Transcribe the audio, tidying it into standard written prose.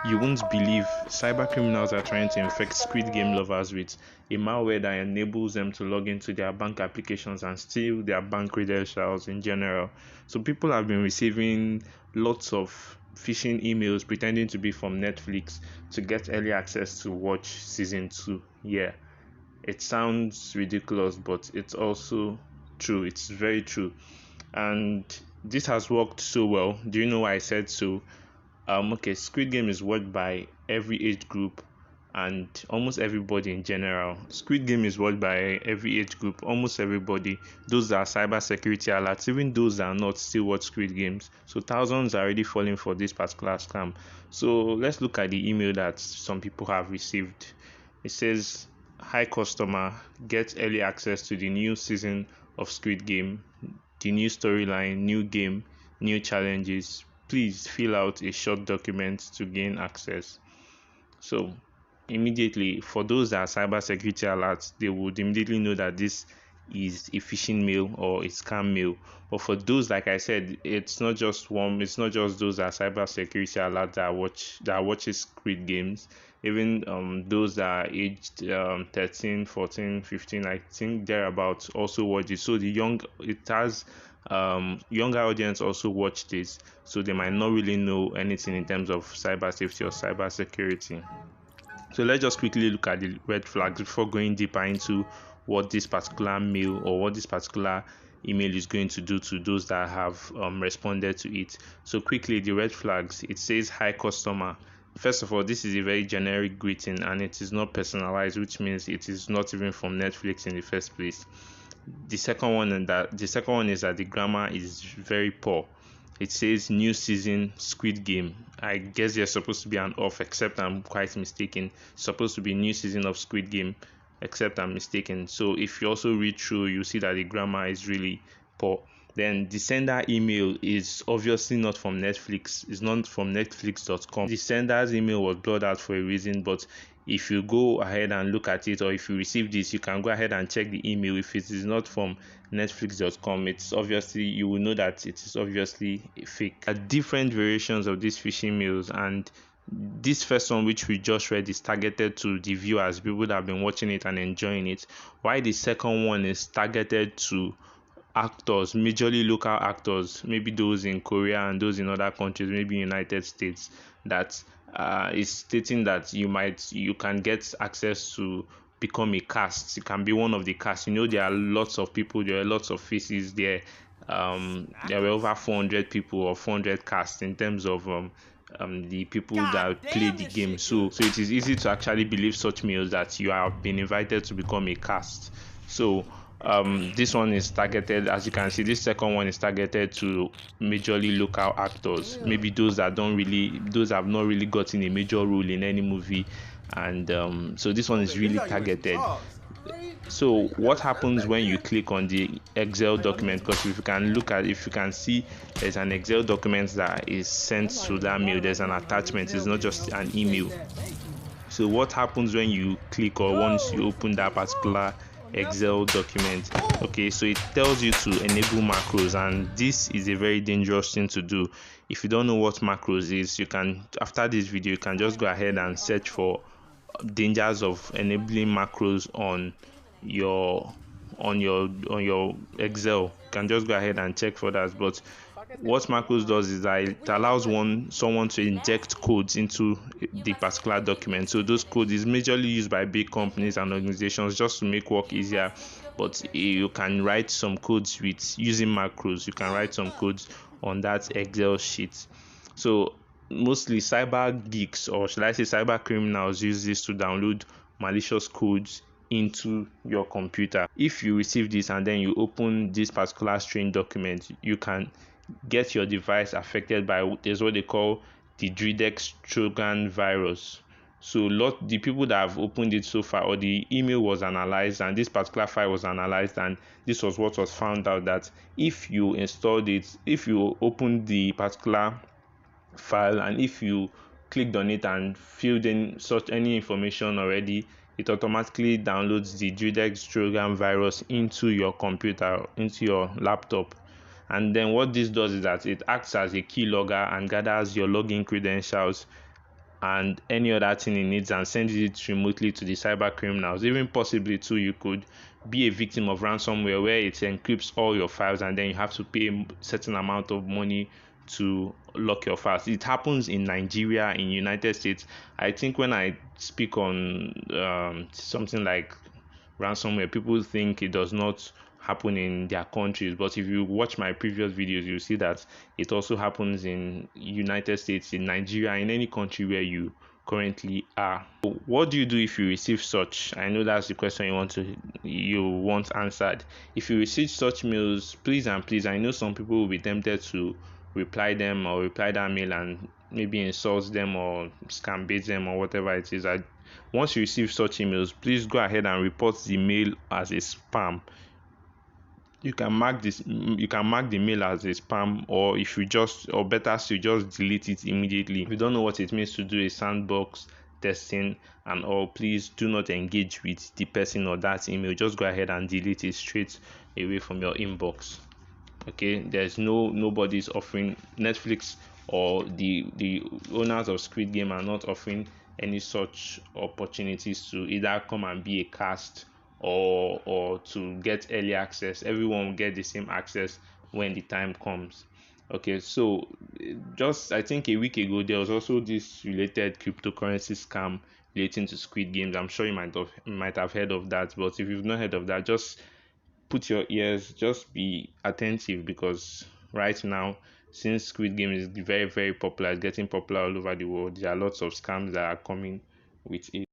You won't believe cyber criminals are trying to infect Squid Game lovers with a malware that enables them to log into their bank applications and steal their bank credentials in general. So people have been receiving lots of phishing emails pretending to be from Netflix to get early access to watch season 2. Yeah, it sounds ridiculous, but it's also true. It's very true. And this has worked so well. Do you know why I said so? Okay, Squid Game is watched by every age group and almost everybody in general. Squid Game is watched by every age group, almost everybody. Those that are cyber security alerts, even those that are not, still watch Squid Games. So thousands are already falling for this particular scam. So let's look at the email that some people have received. It says, "Hi customer, get early access to the new season of Squid Game, the new storyline, new game, new challenges. Please fill out a short document to gain access." So immediately, for those that are cyber security alerts, they would immediately know that this is a phishing mail or a scam mail. But for those, like I said, it's not just those that are cyber security alerts that watches Squid Games. Even those that are aged 13, 14, 15, I think thereabouts also watch it. So it has younger audience also watch this, so they might not really know anything in terms of cyber safety or cyber security. So let's just quickly look at the red flags before going deeper into what this particular mail or what this particular email is going to do to those that have responded to it. So quickly, the red flags. It says, "Hi customer." First of all, this is a very generic greeting and it is not personalized, which means it is not even from Netflix in the first place. The second one is that the grammar is very poor. It says "new season Squid Game." I guess there's supposed to be an off, except I'm quite mistaken. It's supposed to be "new season of Squid Game," except I'm mistaken. So if you also read through, you see that the grammar is really poor. Then the sender email is obviously not from Netflix. It's not from netflix.com. The sender's email was blurred out for a reason, but if you go ahead and look at it, or if you receive this, you can go ahead and check the email. If it is not from netflix.com, it's obviously, you will know that it is obviously fake. There are different variations of these phishing mails, and this first one which we just read is targeted to the viewers, people that have been watching it and enjoying it, while the second one is targeted to actors, majorly local actors, maybe those in Korea and those in other countries, maybe United States, that is stating that you can get access to become a cast. You can be one of the cast. You know, there are lots of people, there are lots of faces there. There were over 400 people or 400 casts in terms of the people that play the game. So it is easy to actually believe such mails that you have been invited to become a cast. So this one is targeted, as you can see, this second one is targeted to majorly local actors, maybe those that have not really gotten a major role in any movie, and so this one is really targeted. So what happens when you click on the Excel document? Because if you can see, there's an Excel document that is sent to that mail. There's an attachment, it's not just an email. So what happens when you click or once you open that particular Excel document? Okay, so it tells you to enable macros, and this is a very dangerous thing to do. If you don't know what macros is, you can, after this video, you can just go ahead and search for dangers of enabling macros on your Excel. You can just go ahead and check for that. But what macros does is that it allows someone to inject codes into the particular document. So those codes is majorly used by big companies and organizations just to make work easier. But you can write some codes with using macros. You can write some codes on that Excel sheet. So mostly cyber geeks, or should I say cyber criminals, use this to download malicious codes into your computer. If you receive this and then you open this particular strange document, you can get your device affected by there's what they call the Dredex Trojan virus. So the people that have opened it so far, or the email was analyzed and this particular file was analyzed, and this was what was found out, that if you installed it, if you opened the particular file and if you clicked on it and filled in any information already, it automatically downloads the Dredex Trojan virus into your computer, into your laptop. And then what this does is that it acts as a keylogger and gathers your login credentials and any other thing it needs and sends it remotely to the cyber criminals. Even possibly too, you could be a victim of ransomware where it encrypts all your files and then you have to pay a certain amount of money to lock your files. It happens in Nigeria, in United States. I think when I speak on something like ransomware, people think it does not happen in their countries, but if you watch my previous videos, you see that it also happens in United States, in Nigeria, in any country where you currently are. What do you do if you receive such? I know that's the question you want answered. If you receive such mails, please and please, I know some people will be tempted to reply them or reply that mail and maybe insult them or scam bait them or whatever it is. Once you receive such emails, please go ahead and report the mail as a spam. You can mark the mail as a spam, or if you just, or better still, just delete it immediately. If you don't know what it means to do a sandbox testing and all, please do not engage with the person or that email. Just go ahead and delete it straight away from your inbox. Okay, there's nobody's offering, Netflix or the owners of Squid Game are not offering any such opportunities to either come and be a cast or to get early access. Everyone will get the same access when the time comes. Okay, so just I think a week ago there was also this related cryptocurrency scam relating to Squid Games. I'm sure you might have heard of that, but if you've not heard of that, just put your ears, just be attentive, because right now, since Squid Game is very, very popular, it's getting popular all over the world, there are lots of scams that are coming with it.